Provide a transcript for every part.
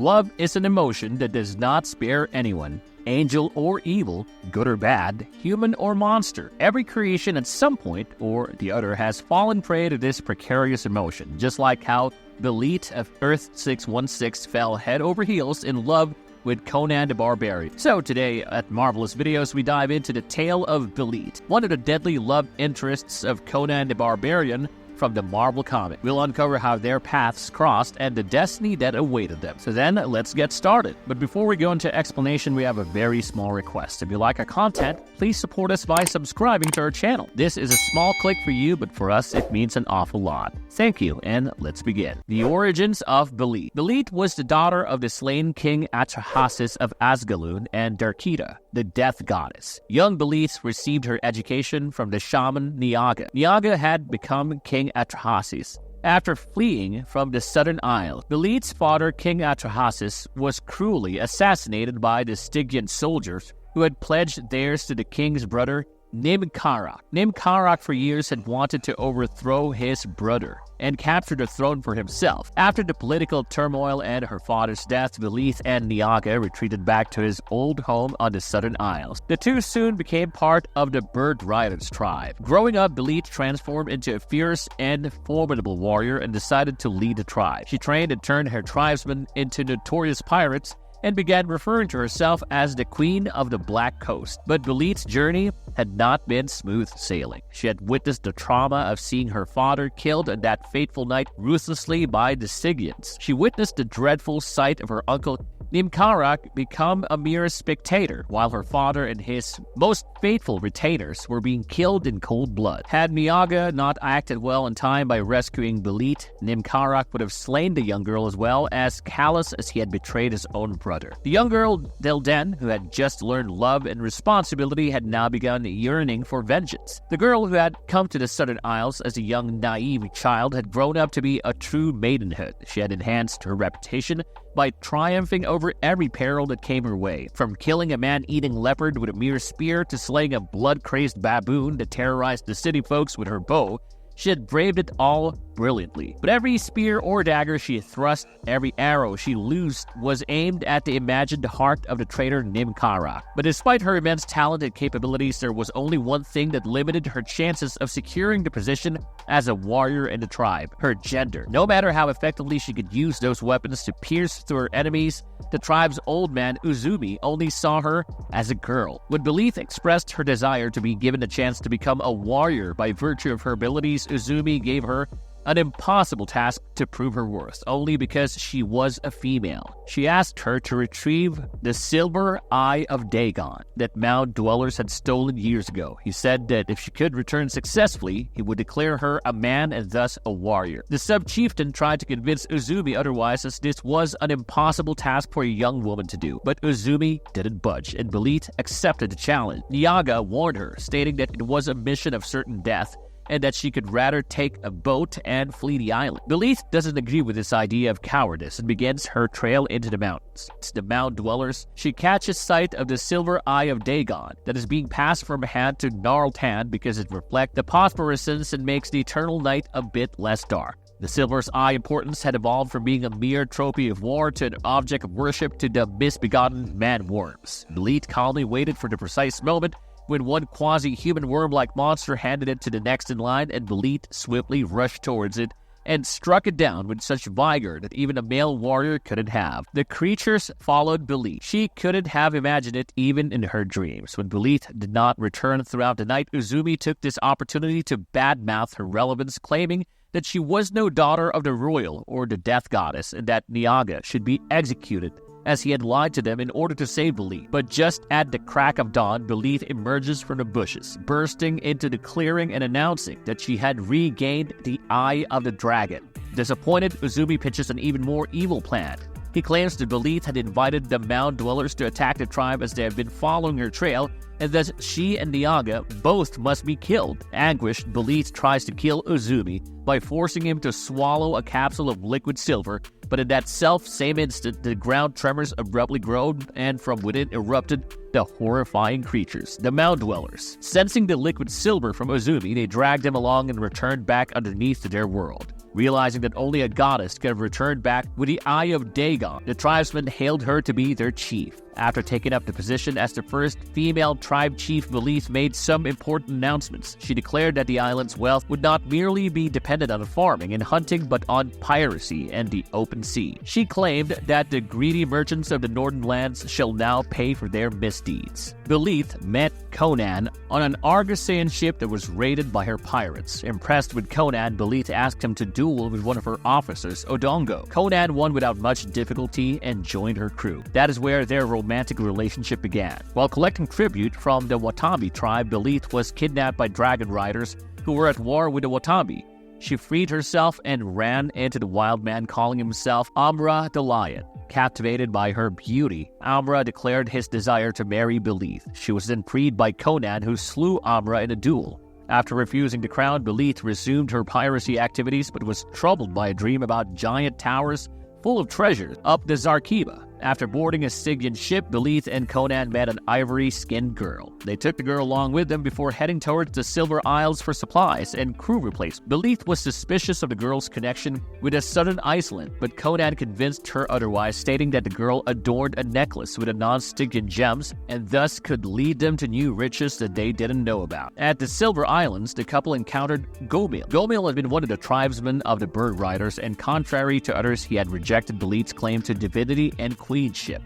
Love is an emotion that does not spare anyone. Angel or evil, good or bad, human or monster. Every creation at some point or the other has fallen prey to this precarious emotion, just like how Belit of Earth 616 fell head over heels in love with Conan the Barbarian. So today at Marvellous Videos, we dive into the tale of Belit, one of the deadly love interests of Conan the Barbarian from the Marvel comic. We'll uncover how their paths crossed and the destiny that awaited them. So then, let's get started. But before we go into explanation, we have a very small request. If you like our content, please support us by subscribing to our channel. This is a small click for you, but for us, it means an awful lot. Thank you, and let's begin. The origins of Belit. Belit was the daughter of the slain king Atrahasis of Asgaloon and Darkida, the death goddess. Young Belit received her education from the shaman Niaga. Niaga had become King Atrahasis after fleeing from the southern isle. Belit's father, King Atrahasis, was cruelly assassinated by the Stygian soldiers who had pledged theirs to the king's brother, Nimkarak. Nimkarak for years had wanted to overthrow his brother and capture the throne for himself. After the political turmoil and her father's death, Belit and Niaga retreated back to his old home on the southern isles. The two soon became part of the Bird Riders tribe. Growing up, Belit transformed into a fierce and formidable warrior and decided to lead the tribe. She trained and turned her tribesmen into notorious pirates and began referring to herself as the Queen of the Black Coast. But Belit's journey had not been smooth sailing. She had witnessed the trauma of seeing her father killed on that fateful night ruthlessly by the Stygians. She witnessed the dreadful sight of her uncle Nimkarak become a mere spectator, while her father and his most faithful retainers were being killed in cold blood. Had Niaga not acted well in time by rescuing Belit, Nimkarak would have slain the young girl as well, as callous as he had betrayed his own brother. The young girl, Dilden, who had just learned love and responsibility, had now begun yearning for vengeance. The girl who had come to the Southern Isles as a young, naive child had grown up to be a true maidenhood. She had enhanced her reputation by triumphing over every peril that came her way, from killing a man-eating leopard with a mere spear to slaying a blood-crazed baboon that terrorized the city folks with her bow. She had braved it all brilliantly. But every spear or dagger she thrust, every arrow she loosed, was aimed at the imagined heart of the traitor Nimkarak. But despite her immense talent and capabilities, there was only one thing that limited her chances of securing the position as a warrior in the tribe: her gender. No matter how effectively she could use those weapons to pierce through her enemies, the tribe's old man, Uzumi, only saw her as a girl. When Belit expressed her desire to be given a chance to become a warrior by virtue of her abilities, Uzumi gave her an impossible task to prove her worth, only because she was a female. She asked her to retrieve the silver eye of Dagon that mound dwellers had stolen years ago. He said that if she could return successfully, he would declare her a man and thus a warrior. The sub-chieftain tried to convince Uzumi otherwise, as this was an impossible task for a young woman to do. But Uzumi didn't budge, and Belit accepted the challenge. Niaga warned her, stating that it was a mission of certain death, and that she could rather take a boat and flee the island. Belit doesn't agree with this idea of cowardice and begins her trail into the mountains. The mound dwellers, she catches sight of the silver eye of Dagon that is being passed from hand to gnarled hand because it reflects the phosphorescence and makes the eternal night a bit less dark. The silver's eye importance had evolved from being a mere trophy of war to an object of worship to the misbegotten man-worms. Belit calmly waited for the precise moment when one quasi-human worm-like monster handed it to the next in line, and Belit swiftly rushed towards it and struck it down with such vigor that even a male warrior couldn't have. The creatures followed Belit. She couldn't have imagined it even in her dreams. When Belit did not return throughout the night, Uzumi took this opportunity to badmouth her relevance, claiming that she was no daughter of the royal or the death goddess, and that Niaga should be executed, as he had lied to them in order to save Belit. But just at the crack of dawn, Belit emerges from the bushes, bursting into the clearing and announcing that she had regained the Eye of the Dragon. Disappointed, Uzumi pitches an even more evil plan. He claims that Belit had invited the mound dwellers to attack the tribe as they have been following her trail, and that she and Niaga both must be killed. Anguished, Belit tries to kill Uzumi by forcing him to swallow a capsule of liquid silver, but in that same instant, the ground tremors abruptly groaned, and from within erupted the horrifying creatures, the mound dwellers. Sensing the liquid silver from Uzumi, they dragged him along and returned back underneath to their world. Realizing that only a goddess could have returned back with the Eye of Dagon, the tribesmen hailed her to be their chief. After taking up the position as the first female tribe chief, Belit made some important announcements. She declared that the island's wealth would not merely be dependent on farming and hunting, but on piracy and the open sea. She claimed that the greedy merchants of the northern lands shall now pay for their misdeeds. Belit met Conan on an Argosian ship that was raided by her pirates. Impressed with Conan, Belit asked him to duel with one of her officers, Odongo. Conan won without much difficulty and joined her crew. That is where their romantic relationship began. While collecting tribute from the Watabi tribe, Belit was kidnapped by dragon riders who were at war with the Watabi. She freed herself and ran into the wild man calling himself Amra the Lion. Captivated by her beauty, Amra declared his desire to marry Belit. She was then freed by Conan, who slew Amra in a duel. After refusing the crown, Belit resumed her piracy activities but was troubled by a dream about giant towers full of treasures up the Zarkiba. After boarding a Stygian ship, Belit and Conan met an ivory-skinned girl. They took the girl along with them before heading towards the Silver Isles for supplies and crew replacement. Belit was suspicious of the girl's connection with a southern Iceland, but Conan convinced her otherwise, stating that the girl adorned a necklace with a non-Stygian gems and thus could lead them to new riches that they didn't know about. At the Silver Islands, the couple encountered Gomil. Gomil had been one of the tribesmen of the Bird Riders, and contrary to others, he had rejected Belit's claim to divinity and queenship.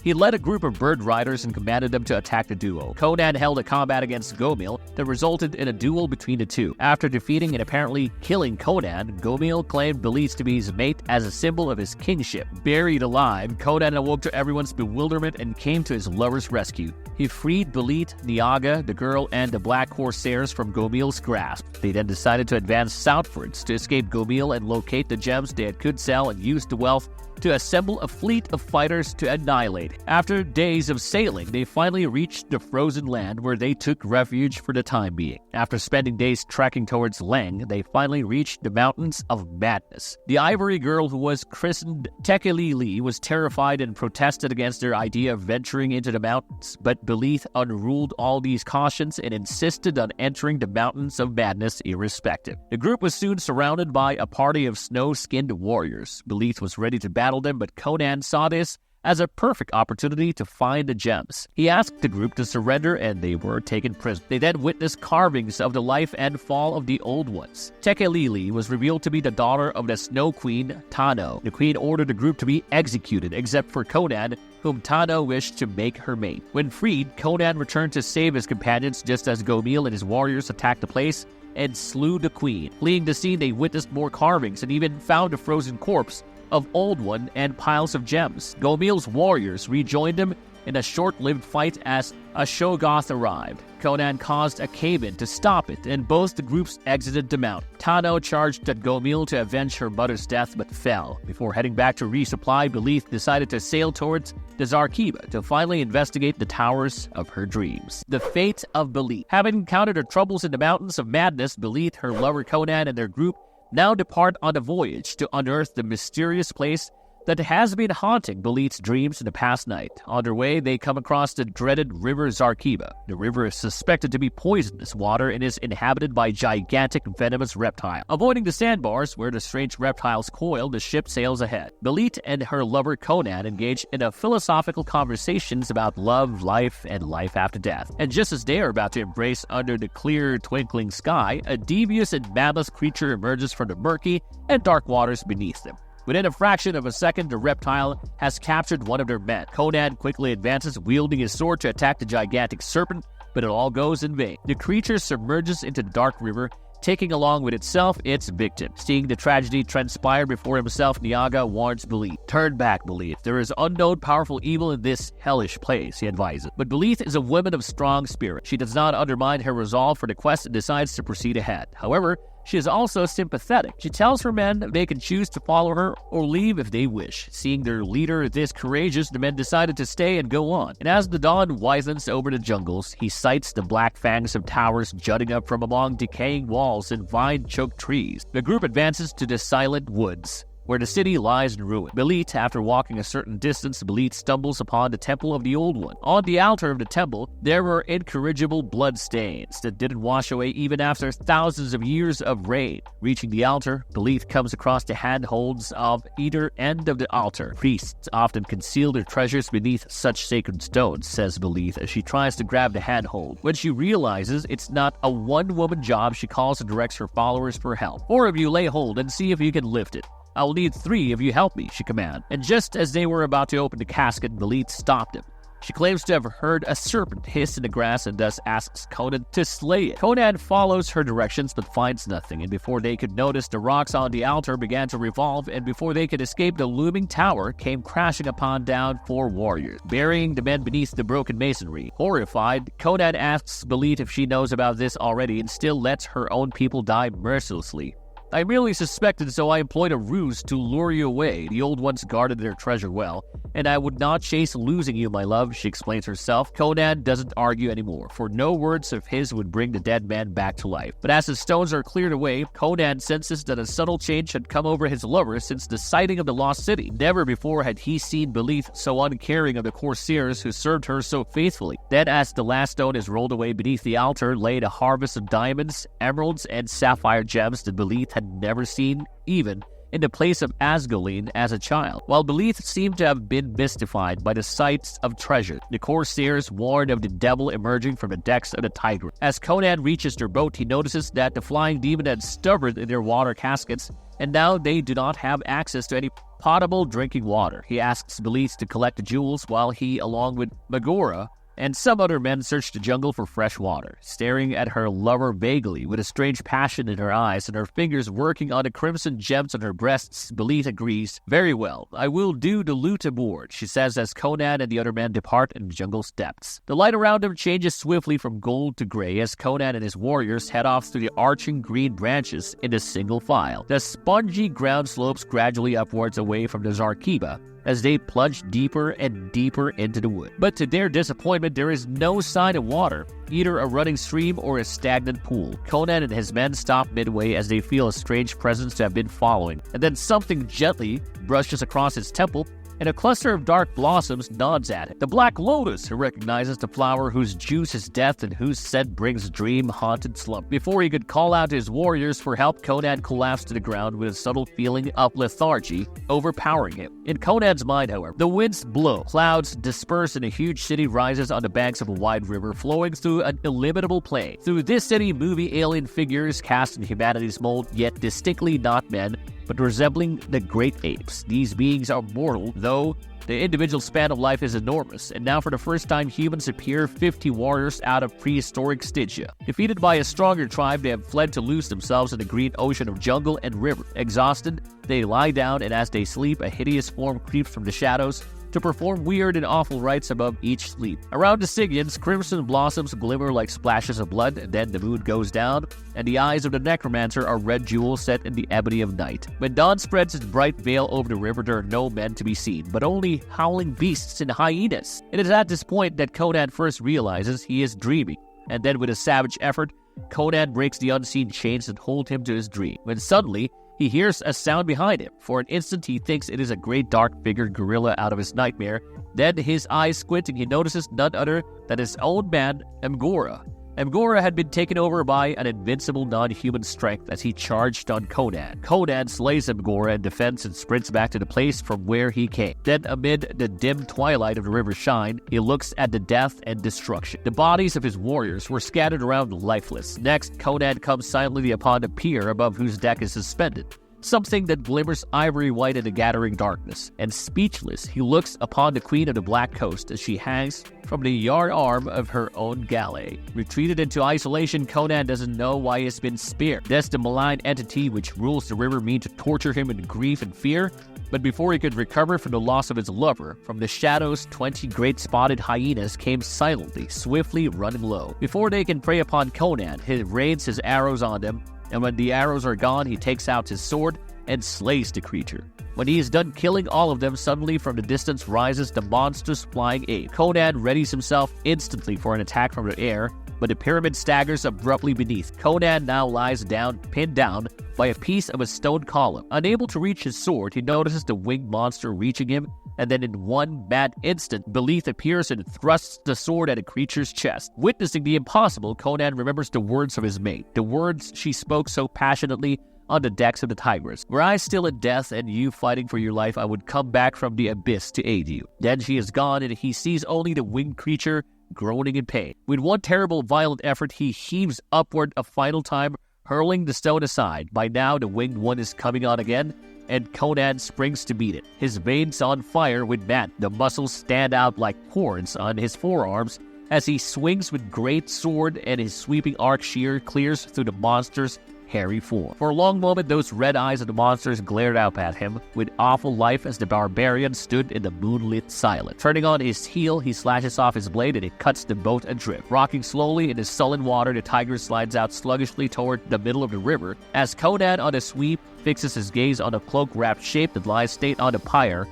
He led a group of bird riders and commanded them to attack the duo. Conan held a combat against Gomil that resulted in a duel between the two. After defeating and apparently killing Conan, Gomil claimed Belit to be his mate as a symbol of his kingship. Buried alive, Conan awoke to everyone's bewilderment and came to his lover's rescue. He freed Belit, Niaga, the girl, and the black corsairs from Gomil's grasp. They then decided to advance southwards to escape Gomil and locate the gems they could sell and use the wealth to assemble a fleet of fighters to annihilate it. After days of sailing, they finally reached the frozen land where they took refuge for the time being. After spending days trekking towards Leng, they finally reached the Mountains of Madness. The ivory girl, who was christened Tekelili, was terrified and protested against their idea of venturing into the mountains, but Belit unruled all these cautions and insisted on entering the Mountains of Madness irrespective. The group was soon surrounded by a party of snow-skinned warriors. Belit was ready to battle them, but Conan saw this as a perfect opportunity to find the gems. He asked the group to surrender and they were taken prisoner. They then witnessed carvings of the life and fall of the Old Ones. Tekelili was revealed to be the daughter of the Snow Queen, Tano. The queen ordered the group to be executed, except for Conan, whom Tano wished to make her mate. When freed, Conan returned to save his companions just as Gomil and his warriors attacked the place and slew the queen. Fleeing the scene, they witnessed more carvings and even found a frozen corpse of Old One and piles of gems. Gomil's warriors rejoined him in a short-lived fight as a Shoggoth arrived. Conan caused a cave-in to stop it, and both the groups exited the mountain. Tano charged at Gomil to avenge her mother's death, but fell. Before heading back to resupply, Belit decided to sail towards the Zarkiba to finally investigate the towers of her dreams. The fate of Belit. Having encountered her troubles in the Mountains of Madness, Belit, her lover Conan, and their group now depart on a voyage to unearth the mysterious place that has been haunting Belit's dreams in the past night. On their way, they come across the dreaded river Zarkiba. The river is suspected to be poisonous water and is inhabited by gigantic venomous reptiles. Avoiding the sandbars where the strange reptiles coil, the ship sails ahead. Belit and her lover Conan engage in a philosophical conversations about love, life, and life after death. And just as they are about to embrace under the clear, twinkling sky, a devious and madless creature emerges from the murky and dark waters beneath them. Within a fraction of a second, the reptile has captured one of their men. Conan quickly advances, wielding his sword to attack the gigantic serpent, but it all goes in vain. The creature submerges into the dark river, taking along with itself its victim. Seeing the tragedy transpire before himself, Niaga warns Belit. Turn back, Belit. There is unknown powerful evil in this hellish place, he advises. But Belit is a woman of strong spirit. She does not undermine her resolve for the quest and decides to proceed ahead. However, she is also sympathetic. She tells her men they can choose to follow her or leave if they wish. Seeing their leader this courageous, the men decided to stay and go on. And as the dawn widens over the jungles, he sights the black fangs of towers jutting up from among decaying walls and vine-choked trees. The group advances to the silent woods. where the city lies in ruin. Belit, after walking a certain distance, Belit stumbles upon the temple of the Old One. On the altar of the temple, there were incorrigible blood stains that didn't wash away even after thousands of years of rain. Reaching the altar, Belit comes across the handholds of either end of the altar. Priests often conceal their treasures beneath such sacred stones, says Belit as she tries to grab the handhold. When she realizes it's not a one-woman job, she calls and directs her followers for help. 4 of you lay hold and see if you can lift it. I will need 3 of you help me, she commands. And just as they were about to open the casket, Belit stopped him. She claims to have heard a serpent hiss in the grass and thus asks Conan to slay it. Conan follows her directions but finds nothing, and before they could notice, the rocks on the altar began to revolve, and before they could escape, the looming tower came crashing upon down 4 warriors, burying the men beneath the broken masonry. Horrified, Conan asks Belit if she knows about this already and still lets her own people die mercilessly. I merely suspected, so I employed a ruse to lure you away. The Old Ones guarded their treasure well, and I would not chase losing you, my love, she explains herself. Conan doesn't argue anymore, for no words of his would bring the dead man back to life. But as the stones are cleared away, Conan senses that a subtle change had come over his lover since the sighting of the lost city. Never before had he seen Belit so uncaring of the corsairs who served her so faithfully. Then, as the last stone is rolled away, beneath the altar laid a harvest of diamonds, emeralds, and sapphire gems that Belit had never seen, even in the place of Asgolene as a child. While Belit seemed to have been mystified by the sights of treasure, the corsairs warned of the devil emerging from the decks of the Tigris. As Conan reaches their boat, he notices that the flying demon had stubborn in their water caskets, and now they do not have access to any potable drinking water. He asks Belit to collect the jewels while he, along with Magora and some other men, search the jungle for fresh water. Staring at her lover vaguely, with a strange passion in her eyes and her fingers working on the crimson gems on her breasts, Belit agrees. Very well, I will do the loot aboard, she says as Conan and the other men depart in the jungle's depths. The light around them changes swiftly from gold to gray as Conan and his warriors head off through the arching green branches in a single file. The spongy ground slopes gradually upwards away from the Zarkiba as they plunge deeper and deeper into the wood. But to their disappointment, there is no sign of water, either a running stream or a stagnant pool. Conan and his men stop midway as they feel a strange presence to have been following, and then something gently brushes across his temple, and a cluster of dark blossoms nods at it. The Black Lotus, who recognizes the flower whose juice is death and whose scent brings dream-haunted slump. Before he could call out to his warriors for help, Conan collapsed to the ground with a subtle feeling of lethargy overpowering him. In Conan's mind, however, the winds blow, clouds disperse, and a huge city rises on the banks of a wide river flowing through an illimitable plain. Through this city, movie alien figures cast in humanity's mold, yet distinctly not men, but resembling the great apes. These beings are mortal, though the individual span of life is enormous, and now for the first time humans appear 50 warriors out of prehistoric Stygia. Defeated by a stronger tribe, they have fled to lose themselves in the green ocean of jungle and river. Exhausted, they lie down, and as they sleep, a hideous form creeps from the shadows to perform weird and awful rites above each sleep. Around the Stygians, crimson blossoms glimmer like splashes of blood, and then the moon goes down, and the eyes of the necromancer are red jewels set in the ebony of night. When dawn spreads its bright veil over the river, there are no men to be seen, but only howling beasts and hyenas. It is at this point that Conan first realizes he is dreaming, and then with a savage effort, Conan breaks the unseen chains that hold him to his dream, when suddenly he hears a sound behind him. For an instant, he thinks it is a great dark-figured gorilla out of his nightmare. Then, his eyes squint, and he notices none other than his own man, Magora. Magora had been taken over by an invincible non-human strength as he charged on Conan. Conan slays Magora in defense and sprints back to the place from where he came. Then, amid the dim twilight of the river Shine, he looks at the death and destruction. The bodies of his warriors were scattered around lifeless. Next, Conan comes silently upon a pier above whose deck is suspended something that glimmers ivory white in the gathering darkness, and speechless, he looks upon the Queen of the Black Coast as she hangs from the yard arm of her own galley. Retreated into isolation, Conan doesn't know why he has been spared. Does the malign entity which rules the river mean to torture him in grief and fear? But before he could recover from the loss of his lover, from the shadows 20 great spotted hyenas came silently, swiftly running low. Before they can prey upon Conan, he rains his arrows on them, and when the arrows are gone, he takes out his sword and slays the creature. When he is done killing all of them, suddenly from the distance rises the monstrous flying ape. Conan readies himself instantly for an attack from the air, but the pyramid staggers abruptly beneath. Conan now lies down, pinned down by a piece of a stone column. Unable to reach his sword, he notices the winged monster reaching him, and then in one mad instant, Belit appears and thrusts the sword at a creature's chest. Witnessing the impossible, Conan remembers the words of his mate, the words she spoke so passionately on the decks of the Tigris. Were I still in death and you fighting for your life, I would come back from the abyss to aid you. Then she is gone, and he sees only the winged creature groaning in pain. With one terrible, violent effort, he heaves upward a final time, hurling the stone aside. By now, the winged one is coming on again, and Conan springs to meet it. His veins on fire with madness. The muscles stand out like horns on his forearms as he swings with great sword, and his sweeping arc shear clears through the monster's hairy form. For a long moment, those red eyes of the monsters glared out at him with awful life as the barbarian stood in the moonlit silence. Turning on his heel, he slashes off his blade and it cuts the boat adrift. Rocking slowly in the sullen water, the tiger slides out sluggishly toward the middle of the river as Conan on a sweep fixes his gaze on a cloak-wrapped shape that lies state on a pyre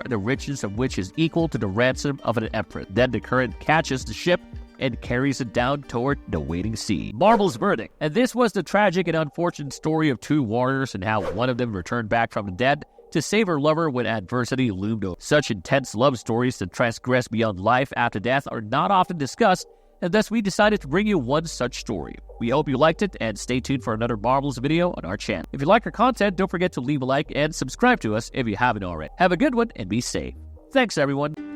the richness of which is equal to the ransom of an emperor. Then the current catches the ship and carries it down toward the waiting sea. Marvel's verdict. And this was the tragic and unfortunate story of two warriors and how one of them returned back from the dead to save her lover when adversity loomed over. Such intense love stories that transgress beyond life after death are not often discussed, and thus we decided to bring you one such story. We hope you liked it, and stay tuned for another Marvelous video on our channel. If you like our content, don't forget to leave a like and subscribe to us if you haven't already. Have a good one and be safe. Thanks, everyone.